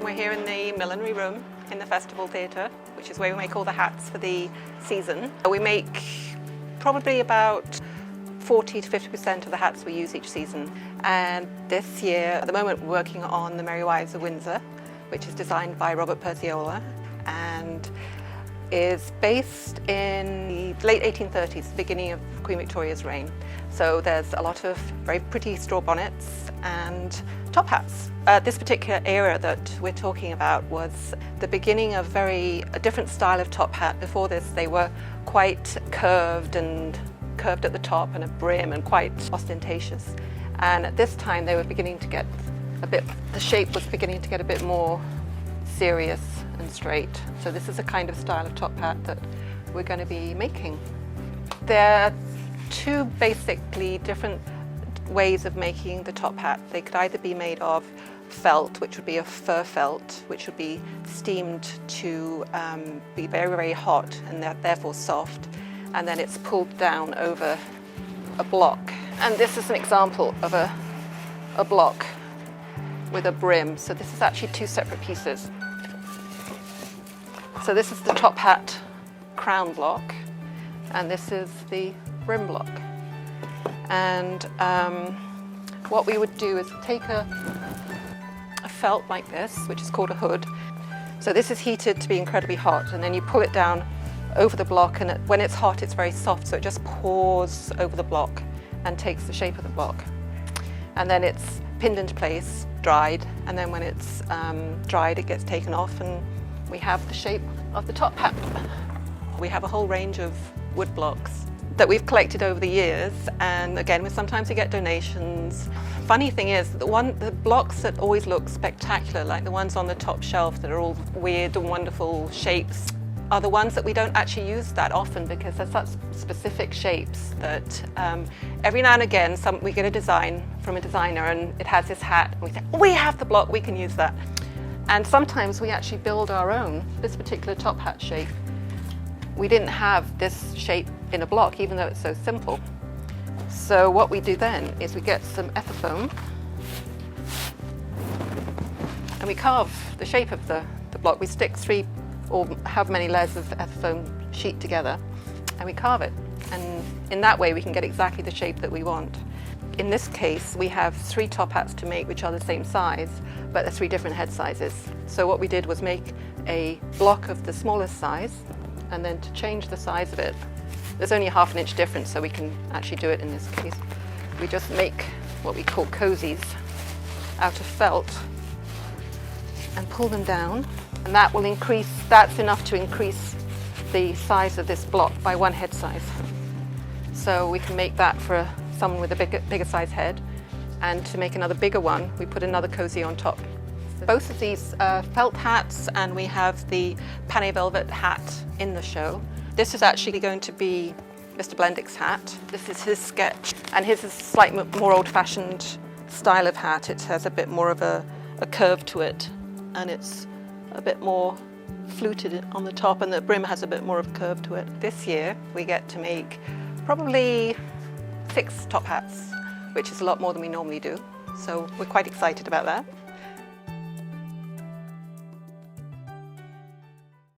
We're here in the millinery room in the festival theatre, which is where we make all the hats for the season. We make probably about 40 to 50% of the hats we use each season. And this year, at the moment, we're working on the Merry Wives of Windsor, which is designed by Robert Perciola and is based in the late 1830s, the beginning of Queen Victoria's reign. So there's a lot of very pretty straw bonnets and top hats. This particular era that we're talking about was the beginning of a different style of top hat. Before this, they were quite curved at the top and a brim and quite ostentatious. And at this time, they were beginning to get the shape was beginning to get a bit more serious and straight. So this is a kind of style of top hat that we're going to be making. There are two basically different ways of making the top hat. They could either be made of felt, which would be a fur felt, which would be steamed to be very, very hot and therefore soft, and then it's pulled down over a block. And this is an example of a block with a brim. So this is actually two separate pieces. So this is the top hat crown block, and this is the brim block. And what we would do is take a felt like this, which is called a hood. So this is heated to be incredibly hot, and then you pull it down over the block, and when it's hot, it's very soft, so it just pours over the block and takes the shape of the block. And then it's pinned into place, dried, and then when it's dried, it gets taken off, and we have the shape of the top hat. We have a whole range of wood blocks that we've collected over the years, and again, sometimes we get donations. Funny thing is, the blocks that always look spectacular, like the ones on the top shelf that are all weird and wonderful shapes, are the ones that we don't actually use that often because they're such specific shapes that every now and again we get a design from a designer and it has this hat, and we say, we have the block, we can use that. And sometimes we actually build our own, this particular top hat shape. We didn't have this shape in a block, even though it's so simple. So what we do then is we get some ethafoam and we carve the shape of the block. We stick 3 or however many layers of ethafoam sheet together, and we carve it. And in that way, we can get exactly the shape that we want. In this case, we have 3 top hats to make, which are the same size, but they're 3 different head sizes. So what we did was make a block of the smallest size, and then to change the size of it, there's only a ½ inch difference, so we can actually do it in this case. We just make what we call cozies out of felt and pull them down, and that's enough to increase the size of this block by 1 head size. So we can make that for someone with a bigger size head, and to make another bigger one, we put another cozy on top. Both of these felt hats, and we have the panné velvet hat in the show. This is actually going to be Mr. Blendick's hat. This is his sketch, and his is a slightly more old-fashioned style of hat. It has a bit more of a curve to it, and it's a bit more fluted on the top, and the brim has a bit more of a curve to it. This year we get to make probably 6 top hats, which is a lot more than we normally do. So we're quite excited about that.